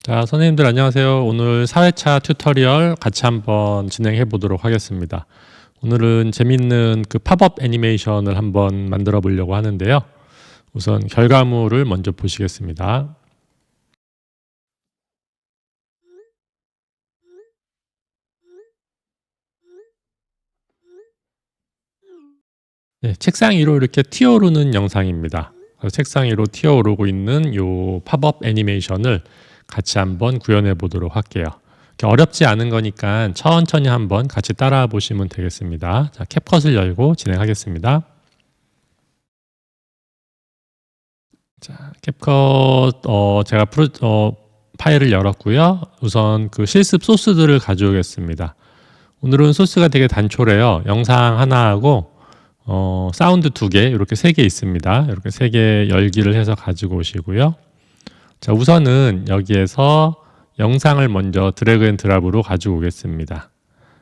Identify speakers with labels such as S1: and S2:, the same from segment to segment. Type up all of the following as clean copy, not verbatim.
S1: 자, 선생님들 안녕하세요. 오늘 4회차 튜토리얼 같이 한번 진행해 보도록 하겠습니다. 오늘은 재밌는 그 팝업 애니메이션을 한번 만들어 보려고 하는데요. 우선 결과물을 먼저 보시겠습니다. 네, 책상 위로 이렇게 튀어오르는 영상입니다. 책상 위로 튀어오르고 있는 요 팝업 애니메이션을 같이 한번 구현해 보도록 할게요. 어렵지 않은 거니까 천천히 한번 같이 따라 보시면 되겠습니다. 자, 캡컷을 열고 진행하겠습니다. 자, 캡컷 제가 파일을 열었고요. 우선 그 실습 소스들을 가져오겠습니다. 오늘은 소스가 되게 단촐해요. 영상 하나하고 사운드 2개, 이렇게 3개 있습니다. 이렇게 3개 열기를 해서 가지고 오시고요. 자, 우선은 여기에서 영상을 먼저 드래그 앤 드랍으로 가지고 오겠습니다.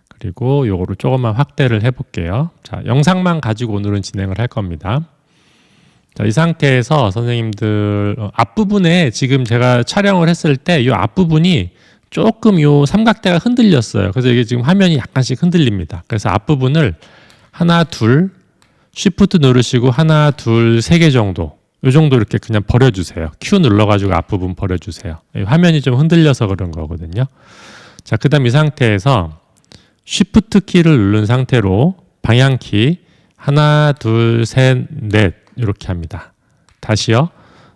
S1: 그리고 요거를 조금만 확대를 해 볼게요. 자, 영상만 가지고 오늘은 진행을 할 겁니다. 자, 이 상태에서 선생님들 앞부분에 지금 제가 촬영을 했을 때 이 앞부분이 조금 요 삼각대가 흔들렸어요. 그래서 이게 지금 화면이 약간씩 흔들립니다. 그래서 앞부분을 하나, 둘, 쉬프트 누르시고 하나, 둘, 3개 정도, 요 정도 이렇게 그냥 버려주세요. Q 눌러가지고 앞부분 버려주세요. 화면이 좀 흔들려서 그런 거거든요. 자, 그 다음 이 상태에서 쉬프트 키를 누른 상태로 방향키 하나, 둘, 셋, 넷 이렇게 합니다. 다시요.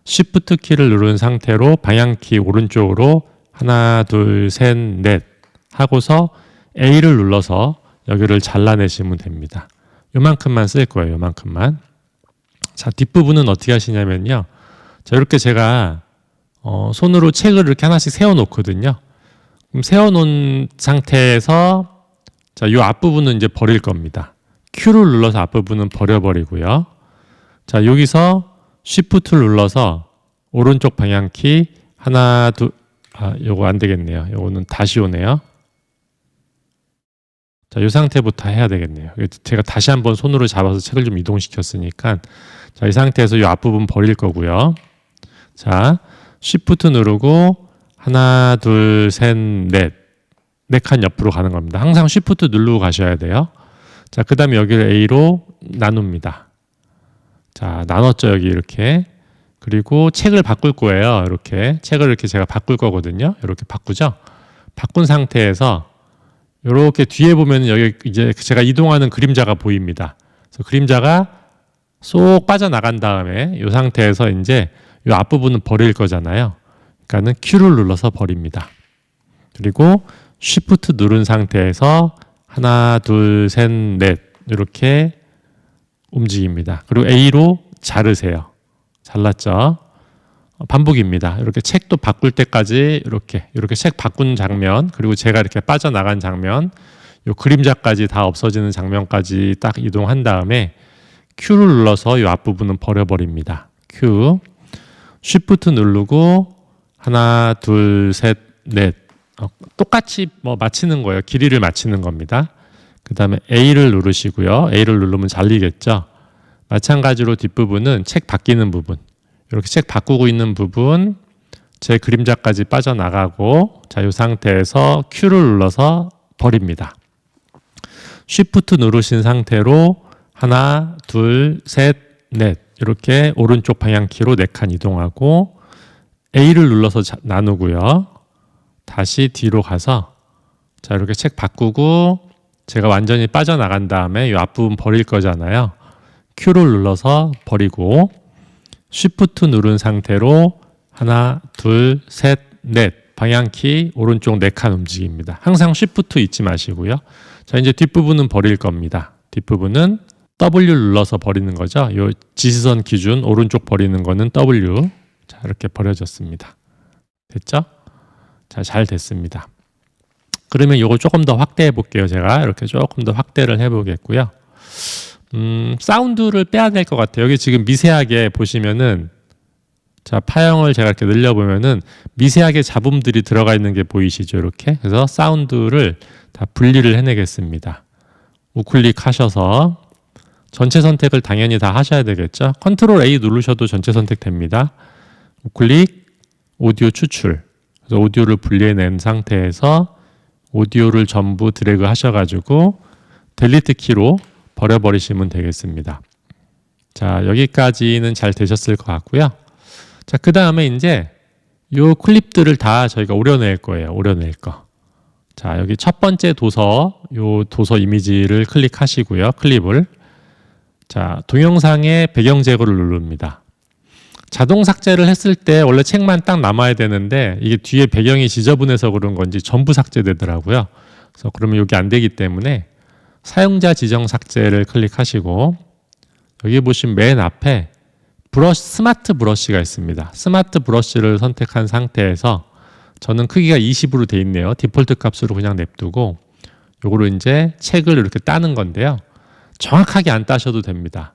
S1: 쉬프트 키를 누른 상태로 방향키 오른쪽으로 하나, 둘, 셋, 넷 하고서 A를 눌러서 여기를 잘라내시면 됩니다. 요만큼만 쓸 거예요. 요만큼만. 자, 뒷부분은 어떻게 하시냐면요. 자, 이렇게 제가 손으로 책을 이렇게 하나씩 세워 놓거든요. 그럼 세워 놓은 상태에서 자, 요 앞부분은 이제 버릴 겁니다. Q를 눌러서 앞부분은 버려버리고요. 자, 여기서 Shift를 눌러서 오른쪽 방향키 하나, 둘, 요거 안 되겠네요. 요거는 다시 오네요. 자, 이 상태부터 해야 되겠네요. 제가 다시 한번 손으로 잡아서 책을 좀 이동시켰으니까 자, 이 상태에서 이 앞부분 버릴 거고요. 자, Shift 누르고 하나, 둘, 셋, 넷. 4칸 옆으로 가는 겁니다. 항상 Shift 누르고 가셔야 돼요. 자, 그 다음에 여기를 A로 나눕니다. 자, 나눴죠, 여기 이렇게. 그리고 책을 바꿀 거예요. 이렇게. 책을 이렇게 제가 바꿀 거거든요. 이렇게 바꾸죠. 바꾼 상태에서 이렇게 뒤에 보면 여기 이제 제가 이동하는 그림자가 보입니다. 그래서 그림자가 쏙 빠져나간 다음에 이 상태에서 이제 이 앞부분은 버릴 거잖아요. 그러니까는 Q를 눌러서 버립니다. 그리고 Shift 누른 상태에서 하나, 둘, 셋, 넷 이렇게 움직입니다. 그리고 A로 자르세요. 잘랐죠? 반복입니다. 이렇게 책도 바꿀 때까지 이렇게 책 바꾼 장면, 그리고 제가 이렇게 빠져나간 장면, 요 그림자까지 다 없어지는 장면까지 딱 이동한 다음에 Q를 눌러서 이 앞부분은 버려버립니다. Q, Shift 누르고 하나, 둘, 셋, 넷. 똑같이 맞추는 거예요. 길이를 맞추는 겁니다. 그 다음에 A를 누르시고요. A를 누르면 잘리겠죠. 마찬가지로 뒷부분은 책 바뀌는 부분, 이렇게 책 바꾸고 있는 부분, 제 그림자까지 빠져나가고, 자, 이 상태에서 Q를 눌러서 버립니다. Shift 누르신 상태로 하나, 둘, 셋, 넷 이렇게 오른쪽 방향키로 4칸 이동하고 A를 눌러서 나누고요. 다시 뒤로 가서 자, 이렇게 책 바꾸고 제가 완전히 빠져나간 다음에 이 앞부분 버릴 거잖아요. Q를 눌러서 버리고 Shift 누른 상태로 하나, 둘, 셋, 넷 방향키 오른쪽 4칸 움직입니다. 항상 Shift 잊지 마시고요. 자, 이제 뒷부분은 버릴 겁니다. 뒷부분은 W 눌러서 버리는 거죠. 이 지시선 기준 오른쪽 버리는 거는 W. 자, 이렇게 버려졌습니다. 됐죠? 자, 잘 됐습니다. 그러면 이걸 조금 더 확대해 볼게요. 제가 이렇게 조금 더 확대를 해 보겠고요. 사운드를 빼야 될 것 같아요. 여기 지금 미세하게 보시면은 자, 파형을 제가 이렇게 늘려보면은 미세하게 잡음들이 들어가 있는 게 보이시죠? 이렇게. 그래서 사운드를 다 분리를 해내겠습니다. 우클릭 하셔서 전체 선택을 당연히 다 하셔야 되겠죠? 컨트롤 A 누르셔도 전체 선택 됩니다. 우클릭, 오디오 추출. 그래서 오디오를 분리해낸 상태에서 오디오를 전부 드래그 하셔가지고 델리트 키로 버려버리시면 되겠습니다. 자, 여기까지는 잘 되셨을 것 같고요. 자, 그 다음에 이제 요 클립들을 다 저희가 오려낼 거예요. 오려낼 거. 자, 여기 첫 번째 도서, 요 도서 이미지를 클릭하시고요. 클립을. 자, 동영상의 배경 제거를 누릅니다. 자동 삭제를 했을 때 원래 책만 딱 남아야 되는데 이게 뒤에 배경이 지저분해서 그런 건지 전부 삭제되더라고요. 그래서 그러면 여기 안 되기 때문에 사용자 지정 삭제를 클릭하시고 여기 보시면 맨 앞에 브러쉬, 스마트 브러쉬가 있습니다. 스마트 브러쉬를 선택한 상태에서 저는 크기가 20으로 돼 있네요. 디폴트 값으로 그냥 냅두고 요거로 이제 책을 이렇게 따는 건데요. 정확하게 안 따셔도 됩니다.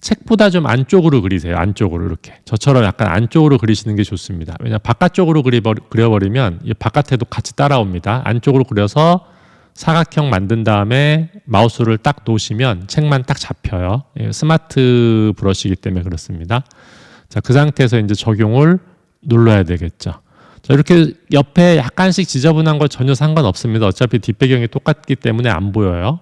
S1: 책보다 좀 안쪽으로 그리세요. 안쪽으로 이렇게. 저처럼 약간 안쪽으로 그리시는 게 좋습니다. 왜냐하면 바깥쪽으로 그려버리면 이 바깥에도 같이 따라옵니다. 안쪽으로 그려서 사각형 만든 다음에 마우스를 딱 놓으시면 책만 딱 잡혀요. 스마트 브러쉬이기 때문에 그렇습니다. 자, 그 상태에서 이제 적용을 눌러야 되겠죠. 자, 이렇게 옆에 약간씩 지저분한 거 전혀 상관없습니다. 어차피 뒷배경이 똑같기 때문에 안 보여요.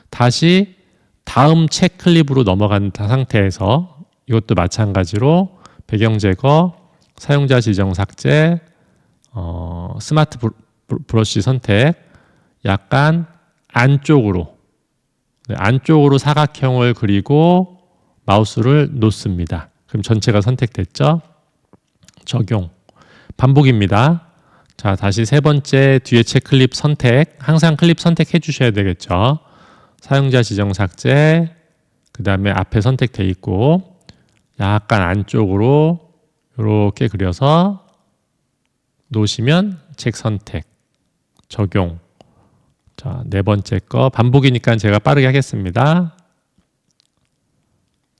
S1: 다시 다음 책 클립으로 넘어간 상태에서 이것도 마찬가지로 배경 제거, 사용자 지정 삭제, 스마트 브러쉬 선택, 약간 안쪽으로 사각형을 그리고 마우스를 놓습니다. 그럼 전체가 선택됐죠? 적용. 반복입니다. 자, 다시 세 번째 뒤에 책 클립 선택. 항상 클립 선택해 주셔야 되겠죠. 사용자 지정 삭제. 그 다음에 앞에 선택돼 있고 약간 안쪽으로 이렇게 그려서 놓으시면 책 선택. 적용. 자, 네 번째 거 반복이니까 제가 빠르게 하겠습니다.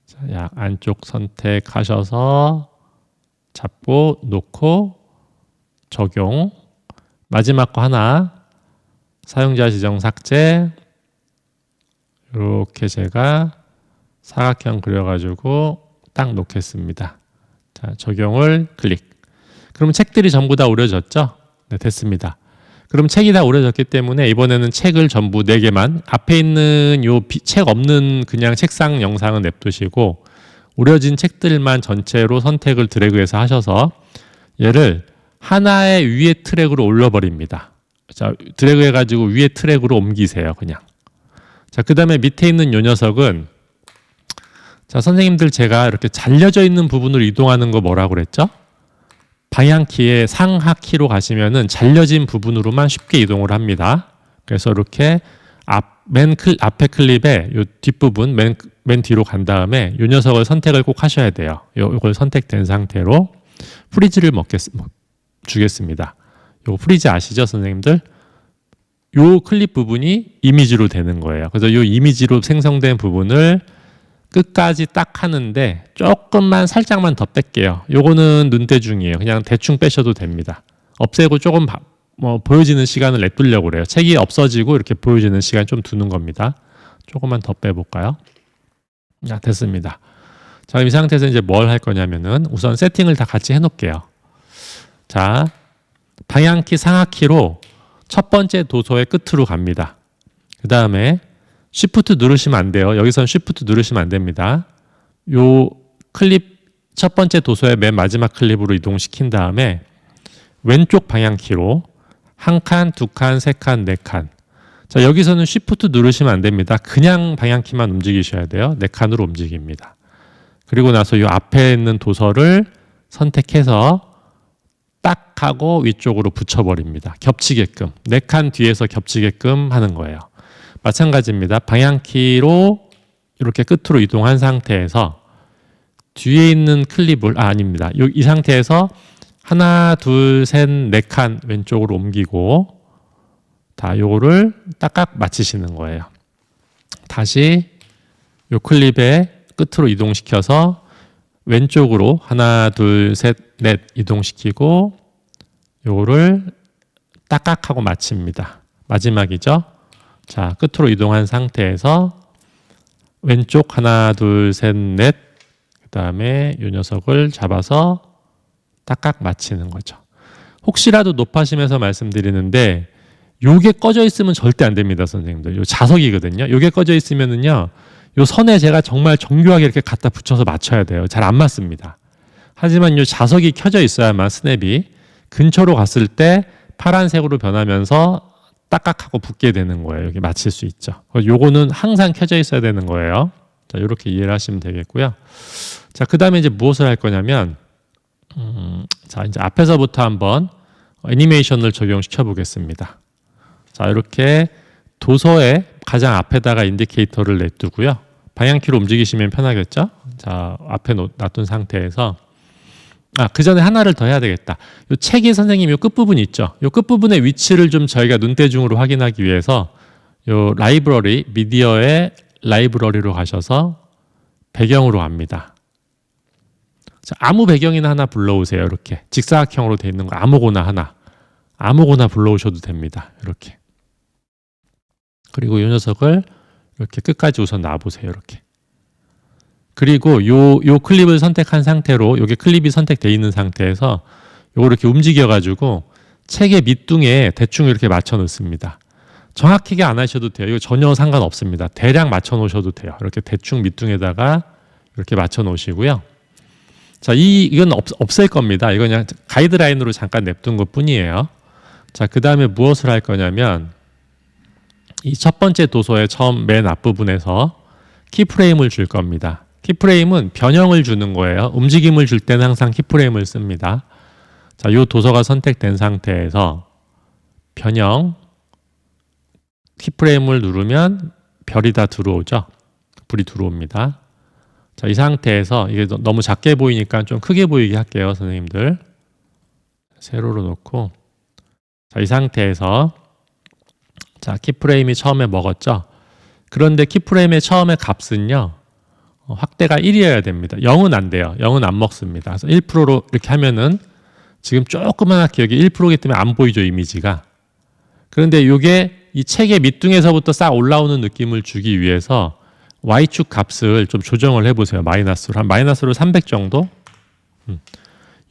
S1: 자, 약 안쪽 선택하셔서 잡고 놓고 적용. 마지막 거 하나 사용자 지정 삭제. 이렇게 제가 사각형 그려가지고 딱 놓겠습니다. 자, 적용을 클릭. 그럼 책들이 전부 다 오려졌죠? 네, 됐습니다. 그럼 책이 다 오려졌기 때문에 이번에는 책을 전부 4개만 앞에 있는 요 책 없는 그냥 책상 영상은 냅두시고 오려진 책들만 전체로 선택을 드래그해서 하셔서 얘를 하나의 위에 트랙으로 올려버립니다. 자, 드래그 해가지고 위에 트랙으로 옮기세요. 그냥. 자, 그 다음에 밑에 있는 요 녀석은 자, 선생님들 제가 이렇게 잘려져 있는 부분을 이동하는 거 뭐라고 그랬죠? 방향키의 상하키로 가시면은 잘려진 부분으로만 쉽게 이동을 합니다. 그래서 이렇게 앞에 클립의 요 뒷부분 맨 뒤로 간 다음에 요 녀석을 선택을 꼭 하셔야 돼요. 요걸 선택된 상태로 프리즈를 주겠습니다. 요 프리즈 아시죠, 선생님들? 요 클립 부분이 이미지로 되는 거예요. 그래서 요 이미지로 생성된 부분을 끝까지 딱 하는데 조금만 살짝만 더 뺄게요. 요거는 눈대중이에요. 그냥 대충 빼셔도 됩니다. 없애고 조금 보여지는 시간을 냅두려고 그래요. 책이 없어지고 이렇게 보여지는 시간 좀 두는 겁니다. 조금만 더 빼볼까요? 자, 됐습니다. 자, 이 상태에서 이제 뭘 할 거냐면은 우선 세팅을 다 같이 해놓을게요. 자, 방향키 상하키로 첫 번째 도서의 끝으로 갑니다. 그 다음에 Shift 누르시면 안 돼요. 여기서는 Shift 누르시면 안 됩니다. 요 클립 첫 번째 도서의 맨 마지막 클립으로 이동시킨 다음에 왼쪽 방향키로 한 칸, 두 칸, 세 칸, 네 칸. 자, 여기서는 Shift 누르시면 안 됩니다. 그냥 방향키만 움직이셔야 돼요. 네 칸으로 움직입니다. 그리고 나서 요 앞에 있는 도서를 선택해서 딱 하고 위쪽으로 붙여버립니다. 겹치게끔. 네 칸 뒤에서 겹치게끔 하는 거예요. 마찬가지입니다. 방향키로 이렇게 끝으로 이동한 상태에서 뒤에 있는 클립을 아닙니다. 이 상태에서 하나, 둘, 셋, 네 칸 왼쪽으로 옮기고 다 요거를 딱딱 맞추시는 거예요. 다시 요 클립의 끝으로 이동시켜서 왼쪽으로 하나, 둘, 셋, 넷 이동시키고 요거를 딱딱 하고 마칩니다. 마지막이죠. 자, 끝으로 이동한 상태에서 왼쪽 하나, 둘, 셋, 넷 그 다음에 이 녀석을 잡아서 딱딱 맞히는 거죠. 혹시라도 높아심에서 말씀드리는데 요게 꺼져 있으면 절대 안 됩니다, 선생님들. 요 자석이거든요. 요게 꺼져 있으면은요, 요 선에 제가 정말 정교하게 이렇게 갖다 붙여서 맞춰야 돼요. 잘 안 맞습니다. 하지만 요 자석이 켜져 있어야만 스냅이 근처로 갔을 때 파란색으로 변하면서 딱딱하고 붙게 되는 거예요. 여기 맞출 수 있죠. 요거는 항상 켜져 있어야 되는 거예요. 자, 이렇게 이해를 하시면 되겠고요. 자, 그 다음에 이제 무엇을 할 거냐면, 자, 이제 앞에서부터 한번 애니메이션을 적용시켜 보겠습니다. 자, 이렇게 도서의 가장 앞에다가 인디케이터를 내두고요. 방향키로 움직이시면 편하겠죠? 자, 앞에 놔둔 상태에서 그 전에 하나를 더 해야 되겠다. 요 책이 선생님 요 끝부분 있죠? 요 끝부분의 위치를 좀 저희가 눈대중으로 확인하기 위해서 요 라이브러리, 미디어의 라이브러리로 가셔서 배경으로 갑니다. 자, 아무 배경이나 하나 불러오세요. 이렇게 직사각형으로 되어 있는 거 아무거나 불러오셔도 됩니다. 이렇게. 그리고 이 녀석을 이렇게 끝까지 우선 놔보세요. 이렇게. 그리고 요 클립을 선택한 상태로, 요게 클립이 선택되어 있는 상태에서 요걸 이렇게 움직여가지고 책의 밑둥에 대충 이렇게 맞춰 놓습니다. 정확하게 안 하셔도 돼요. 이거 전혀 상관없습니다. 대략 맞춰 놓으셔도 돼요. 이렇게 대충 밑둥에다가 이렇게 맞춰 놓으시고요. 자, 이건 없앨 겁니다. 이건 그냥 가이드라인으로 잠깐 냅둔 것 뿐이에요. 자, 그 다음에 무엇을 할 거냐면, 이 첫 번째 도서의 처음 맨 앞부분에서 키프레임을 줄 겁니다. 키프레임은 변형을 주는 거예요. 움직임을 줄 때는 항상 키프레임을 씁니다. 자, 이 도서가 선택된 상태에서 변형, 키프레임을 누르면 별이 다 들어오죠. 불이 들어옵니다. 자, 이 상태에서 이게 너무 작게 보이니까 좀 크게 보이게 할게요, 선생님들. 세로로 놓고. 자, 이 상태에서 자, 키프레임이 처음에 먹었죠. 그런데 키프레임의 처음의 값은요, 확대가 1이어야 됩니다. 0은 안 돼요. 0은 안 먹습니다. 그래서 1%로 이렇게 하면은 지금 조그맣게 여기 1%이기 때문에 안 보이죠, 이미지가. 그런데 이게 이 책의 밑둥에서부터 싹 올라오는 느낌을 주기 위해서 Y축 값을 좀 조정을 해보세요. 마이너스로. 한 마이너스로 300 정도?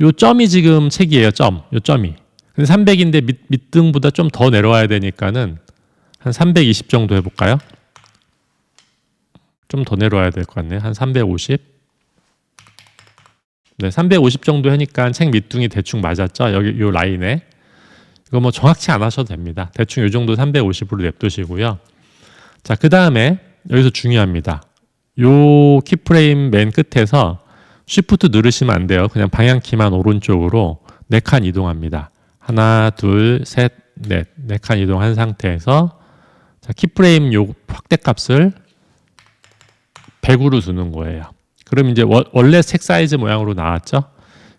S1: 요 점이 지금 책이에요, 요 점이. 근데 300인데 밑둥보다 좀 더 내려와야 되니까는 한 320 정도 해볼까요? 좀 더 내려와야 될 것 같네요. 한 350. 네, 350 정도 하니까 책 밑둥이 대충 맞았죠? 여기 요 라인에. 이거 뭐 정확치 안 하셔도 됩니다. 대충 요 정도 350으로 냅두시고요. 자, 그 다음에 여기서 중요합니다. 요 키프레임 맨 끝에서 Shift 누르시면 안 돼요. 그냥 방향키만 오른쪽으로 4칸 이동합니다. 하나, 둘, 셋, 넷. 4칸 이동한 상태에서 자, 키프레임 요 확대값을 100으로 두는 거예요. 그럼 이제 원래 책 사이즈 모양으로 나왔죠?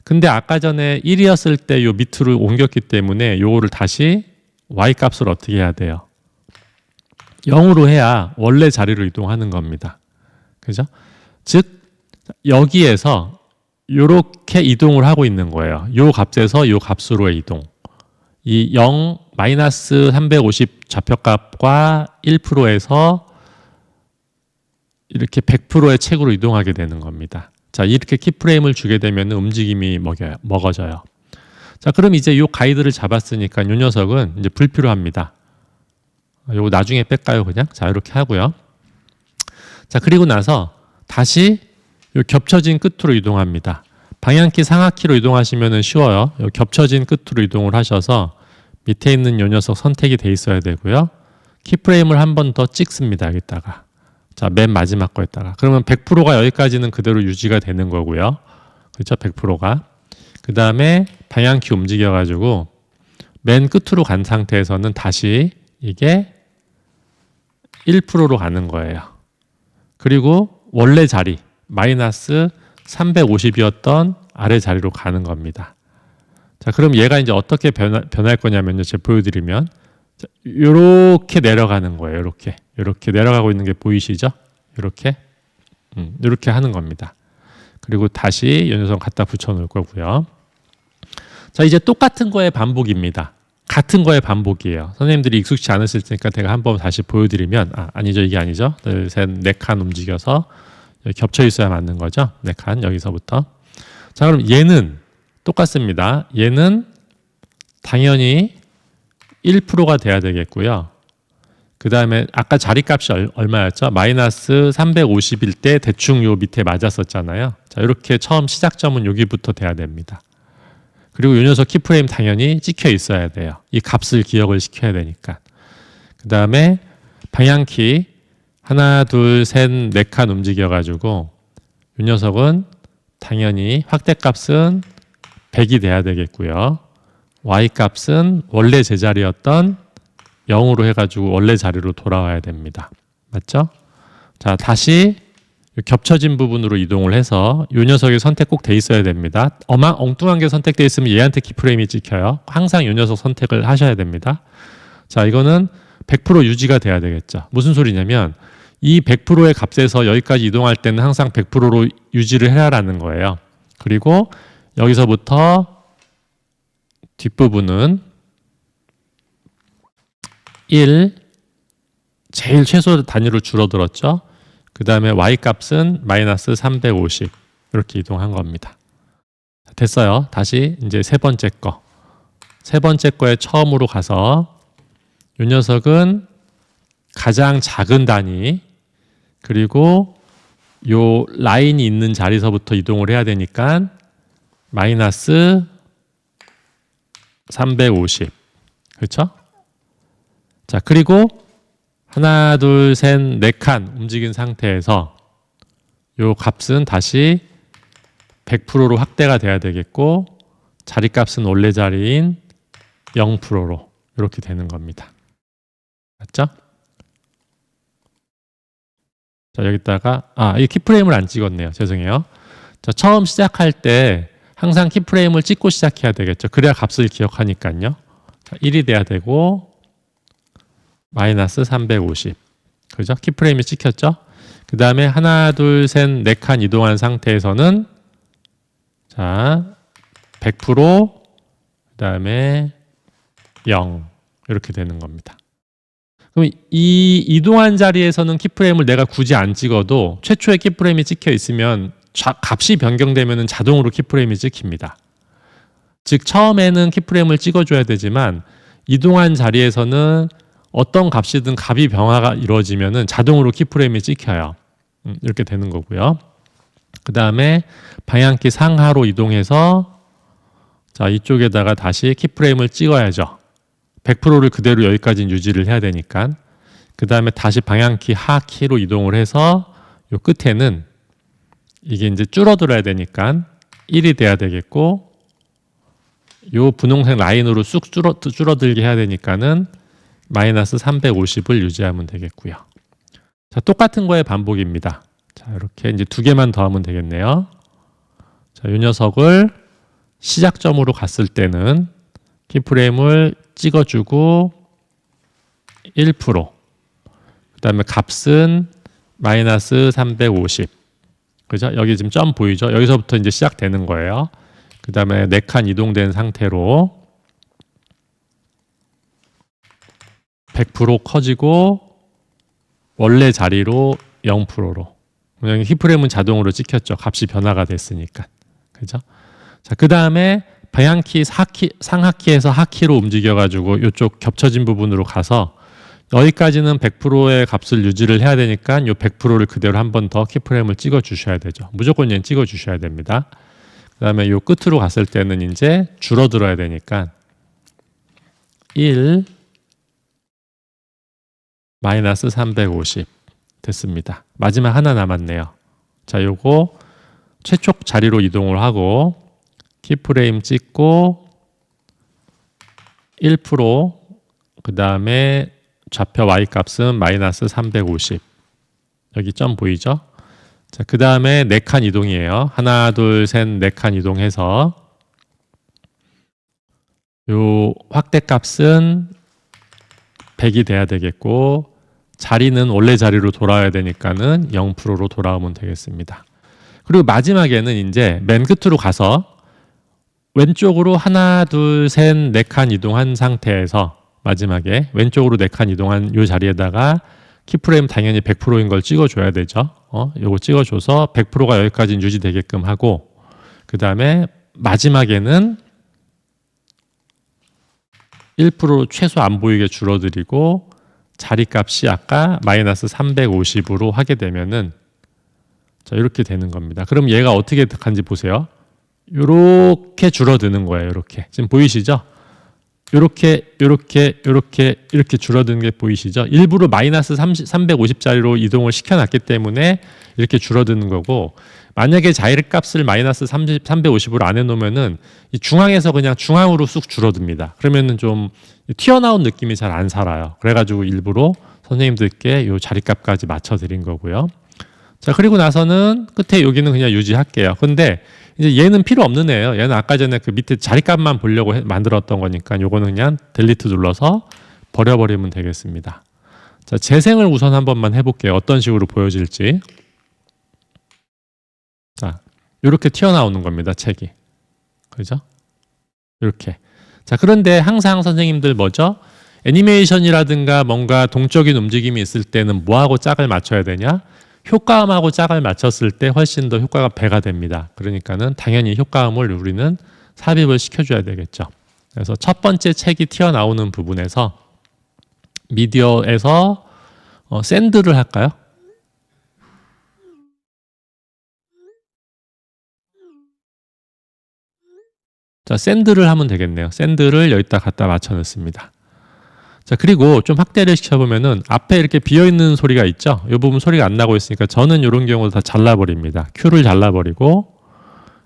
S1: 근데 아까 전에 1이었을 때 요 밑으로 옮겼기 때문에 요거를 다시 Y 값을 어떻게 해야 돼요? 0으로 해야 원래 자리로 이동하는 겁니다. 그죠? 즉, 여기에서 요렇게 이동을 하고 있는 거예요. 요 값에서 요 값으로의 이동. 이 0, 마이너스 350 좌표값과 1%에서 이렇게 100%의 책으로 이동하게 되는 겁니다. 자, 이렇게 키프레임을 주게 되면 움직임이 먹어져요. 자, 그럼 이제 이 가이드를 잡았으니까 이 녀석은 이제 불필요합니다. 요거 나중에 뺄까요, 그냥? 자, 이렇게 하고요. 자, 그리고 나서 다시 요 겹쳐진 끝으로 이동합니다. 방향키 상하키로 이동하시면 쉬워요. 요 겹쳐진 끝으로 이동을 하셔서 밑에 있는 요 녀석 선택이 돼 있어야 되고요. 키프레임을 한 번 더 찍습니다, 여기다가. 자, 맨 마지막 거에다가. 그러면 100%가 여기까지는 그대로 유지가 되는 거고요. 그렇죠? 100%가. 그 다음에 방향키 움직여가지고 맨 끝으로 간 상태에서는 다시 이게 1%로 가는 거예요. 그리고 원래 자리, 마이너스 350이었던 아래 자리로 가는 겁니다. 자, 그럼 얘가 이제 어떻게 변할 거냐면요. 제가 보여드리면. 이렇게 내려가는 거예요. 이렇게 내려가고 있는 게 보이시죠? 이렇게 하는 겁니다. 그리고 다시 연료선 갖다 붙여 놓을 거고요. 자, 이제 똑같은 거의 반복입니다. 같은 거의 반복이에요. 선생님들이 익숙치 않으실 테니까 제가 한번 다시 보여드리면 아니죠, 이게 아니죠. 둘, 셋, 4칸 움직여서 겹쳐 있어야 맞는 거죠. 4칸 여기서부터. 자, 그럼 얘는 똑같습니다. 얘는 당연히 1%가 돼야 되겠고요. 그 다음에 아까 자리값이 얼마였죠? 마이너스 350일 때 대충 요 밑에 맞았었잖아요. 자, 이렇게 처음 시작점은 여기부터 돼야 됩니다. 그리고 이 녀석 키프레임 당연히 찍혀 있어야 돼요. 이 값을 기억을 시켜야 되니까. 그 다음에 방향키 하나, 둘, 셋, 네 칸 움직여가지고 이 녀석은 당연히 확대값은 100이 돼야 되겠고요. Y값은 원래 제자리였던 0으로 해가지고 원래 자리로 돌아와야 됩니다. 맞죠? 자, 다시 겹쳐진 부분으로 이동을 해서 이 녀석의 선택 꼭 돼 있어야 됩니다. 엉뚱한 게 선택돼 있으면 얘한테 키프레임이 찍혀요. 항상 이 녀석 선택을 하셔야 됩니다. 자, 이거는 100% 유지가 돼야 되겠죠. 무슨 소리냐면 이 100%의 값에서 여기까지 이동할 때는 항상 100%로 유지를 해라라는 거예요. 그리고 여기서부터 뒷부분은 1, 제일 최소 단위로 줄어들었죠. 그 다음에 Y값은 마이너스 350 이렇게 이동한 겁니다. 됐어요. 다시 이제 세 번째 거. 세 번째 거에 처음으로 가서 이 녀석은 가장 작은 단위 그리고 요 라인이 있는 자리서부터 이동을 해야 되니까 마이너스 350 그렇죠? 자, 그리고 하나, 둘, 셋, 네 칸 움직인 상태에서 요 값은 다시 100%로 확대가 돼야 되겠고 자리값은 원래 자리인 0%로 이렇게 되는 겁니다. 맞죠? 자, 여기다가 이 키프레임을 안 찍었네요. 죄송해요. 자, 처음 시작할 때 항상 키프레임을 찍고 시작해야 되겠죠. 그래야 값을 기억하니까요. 자, 1이 돼야 되고 마이너스 350 그죠? 키프레임이 찍혔죠? 그 다음에 하나, 둘, 셋, 네 칸 이동한 상태에서는 자 100% 그 다음에 0 이렇게 되는 겁니다. 그럼 이 이동한 자리에서는 키프레임을 내가 굳이 안 찍어도 최초의 키프레임이 찍혀 있으면 값이 변경되면 자동으로 키프레임이 찍힙니다. 즉 처음에는 키프레임을 찍어줘야 되지만 이동한 자리에서는 어떤 값이든 값이 변화가 이루어지면 자동으로 키프레임이 찍혀요. 이렇게 되는 거고요. 그 다음에 방향키 상하로 이동해서 자 이쪽에다가 다시 키프레임을 찍어야죠. 100%를 그대로 여기까지 유지를 해야 되니까. 그 다음에 다시 방향키 하키로 이동을 해서 요 끝에는 이게 이제 줄어들어야 되니까 1이 돼야 되겠고 요 분홍색 라인으로 쑥 줄어들게 해야 되니까는 마이너스 350을 유지하면 되겠고요. 자, 똑같은 거의 반복입니다. 자, 이렇게 이제 두 개만 더 하면 되겠네요. 자, 이 녀석을 시작점으로 갔을 때는 키프레임을 찍어주고 1%. 그 다음에 값은 마이너스 350. 그죠? 여기 지금 점 보이죠? 여기서부터 이제 시작되는 거예요. 그 다음에 4칸 이동된 상태로 100% 커지고 원래 자리로 0%로. 그냥 키프레임은 자동으로 찍혔죠. 값이 변화가 됐으니까. 그죠? 자, 그 다음에 방향키 상하키에서 하키로 움직여가지고 이쪽 겹쳐진 부분으로 가서 여기까지는 100%의 값을 유지를 해야 되니까 이 100%를 그대로 한 번 더 키프레임을 찍어 주셔야 되죠. 무조건 얘는 찍어 주셔야 됩니다. 그 다음에 이 끝으로 갔을 때는 이제 줄어들어야 되니까 1 마이너스 350 됐습니다. 마지막 하나 남았네요. 자, 요거 최초 자리로 이동을 하고 키프레임 찍고 1% 그 다음에 좌표 Y값은 마이너스 350 여기 점 보이죠? 자, 그 다음에 4칸 이동이에요. 하나, 둘, 셋, 4칸 이동해서 요 확대값은 100이 돼야 되겠고 자리는 원래 자리로 돌아와야 되니까는 0%로 돌아오면 되겠습니다. 그리고 마지막에는 이제 맨 끝으로 가서 왼쪽으로 하나, 둘, 셋, 4칸 이동한 상태에서 마지막에 왼쪽으로 4칸 이동한 이 자리에다가 키프레임 당연히 100%인 걸 찍어줘야 되죠. 요거 찍어줘서 100%가 여기까지 유지되게끔 하고 그 다음에 마지막에는 1% 최소 안 보이게 줄어들이고 자리값이 아까 마이너스 350으로 하게 되면은 자, 이렇게 되는 겁니다. 그럼 얘가 어떻게 간지 보세요. 이렇게 줄어드는 거예요. 이렇게. 지금 보이시죠? 이렇게 줄어드는 게 보이시죠? 일부러 마이너스 350짜리로 이동을 시켜놨기 때문에 이렇게 줄어드는 거고, 만약에 자리값을 마이너스 350으로 안 해놓으면은 이 중앙에서 그냥 중앙으로 쑥 줄어듭니다. 그러면은 좀 튀어나온 느낌이 잘 안 살아요. 그래가지고 일부러 선생님들께 이 자리값까지 맞춰드린 거고요. 자, 그리고 나서는 끝에 여기는 그냥 유지할게요. 근데 이제 얘는 필요 없는 애예요. 얘는 아까 전에 그 밑에 자리값만 보려고 만들었던 거니까 요거는 그냥 델리트 눌러서 버려버리면 되겠습니다. 자, 재생을 우선 한 번만 해볼게요. 어떤 식으로 보여질지. 자, 이렇게 튀어나오는 겁니다. 책이. 그죠? 이렇게. 자, 그런데 항상 선생님들 뭐죠? 애니메이션이라든가 뭔가 동적인 움직임이 있을 때는 뭐하고 짝을 맞춰야 되냐? 효과음하고 짝을 맞췄을 때 훨씬 더 효과가 배가 됩니다. 그러니까는 당연히 효과음을 우리는 삽입을 시켜줘야 되겠죠. 그래서 첫 번째 책이 튀어나오는 부분에서 미디어에서 샌드를 할까요? 자, 샌드를 하면 되겠네요. 샌드를 여기다 갖다 맞춰 넣습니다. 자, 그리고 좀 확대를 시켜보면은 앞에 이렇게 비어있는 소리가 있죠? 이 부분 소리가 안 나고 있으니까 저는 이런 경우도 다 잘라버립니다. Q를 잘라버리고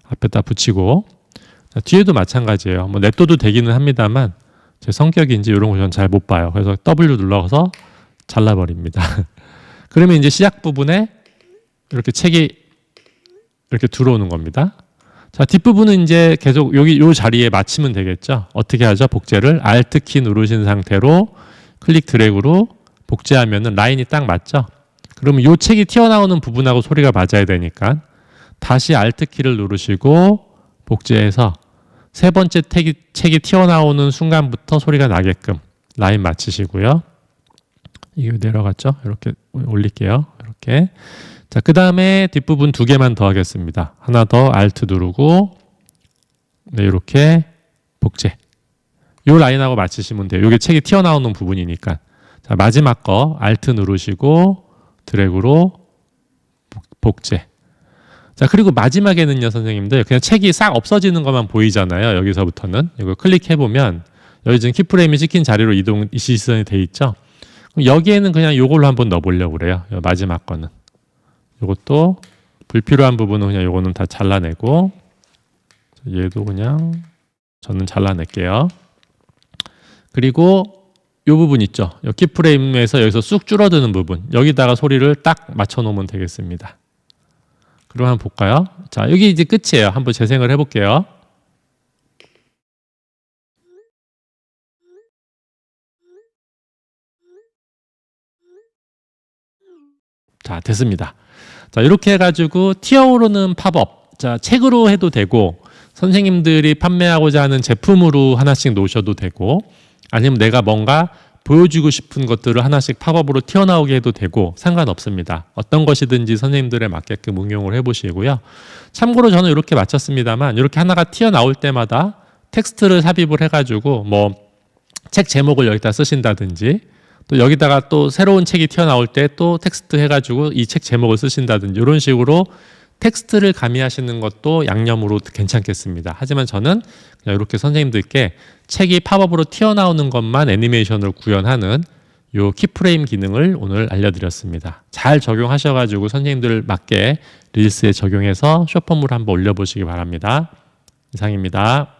S1: 앞에다 붙이고, 자, 뒤에도 마찬가지예요. 뭐 냅둬도 되기는 합니다만 제 성격인지 이런 거 저는 잘 못 봐요. 그래서 W 눌러서 잘라버립니다. 그러면 이제 시작 부분에 이렇게 책이 이렇게 들어오는 겁니다. 자, 뒷부분은 이제 계속 여기 요 자리에 맞추면 되겠죠. 어떻게 하죠? 복제를 Alt 키 누르신 상태로 클릭 드래그로 복제하면은 라인이 딱 맞죠. 그러면 요 책이 튀어나오는 부분하고 소리가 맞아야 되니까 다시 Alt 키를 누르시고 복제해서 세 번째 책이 튀어나오는 순간부터 소리가 나게끔 라인 맞추시고요. 이거 내려갔죠? 이렇게 올릴게요. 이렇게. 자, 그 다음에 뒷부분 두 개만 더 하겠습니다. 하나 더 Alt 누르고, 네, 이렇게 복제. 요 라인하고 맞추시면 돼요. 이게 책이 튀어나오는 부분이니까. 자, 마지막 거 Alt 누르시고 드래그로 복제. 자, 그리고 마지막에는요, 선생님들, 그냥 책이 싹 없어지는 것만 보이잖아요. 여기서부터는. 이거 클릭해보면 여기 지금 키프레임이 찍힌 자리로 이동, 이 시선이 돼 있죠. 그럼 여기에는 그냥 요걸로 한번 넣어보려고 그래요. 마지막 거는. 이것도 불필요한 부분은 그냥 요거는 다 잘라내고, 얘도 그냥 저는 잘라낼게요. 그리고 요 부분 있죠. 요 키프레임에서 여기서 쑥 줄어드는 부분, 여기다가 소리를 딱 맞춰 놓으면 되겠습니다. 그럼 한번 볼까요? 자, 여기 이제 끝이에요. 한번 재생을 해볼게요. 자, 됐습니다. 자, 이렇게 해가지고 튀어오르는 팝업, 자, 책으로 해도 되고 선생님들이 판매하고자 하는 제품으로 하나씩 놓으셔도 되고, 아니면 내가 뭔가 보여주고 싶은 것들을 하나씩 팝업으로 튀어나오게 해도 되고 상관없습니다. 어떤 것이든지 선생님들에 맞게끔 응용을 해보시고요. 참고로 저는 이렇게 맞췄습니다만, 이렇게 하나가 튀어나올 때마다 텍스트를 삽입을 해가지고 뭐 책 제목을 여기다 쓰신다든지, 또 여기다가 또 새로운 책이 튀어나올 때 또 텍스트 해가지고 이 책 제목을 쓰신다든지, 이런 식으로 텍스트를 가미하시는 것도 양념으로 괜찮겠습니다. 하지만 저는 그냥 이렇게 선생님들께 책이 팝업으로 튀어나오는 것만 애니메이션으로 구현하는 요 키프레임 기능을 오늘 알려드렸습니다. 잘 적용하셔가지고 선생님들 맞게 릴스에 적용해서 쇼폼을 한번 올려보시기 바랍니다. 이상입니다.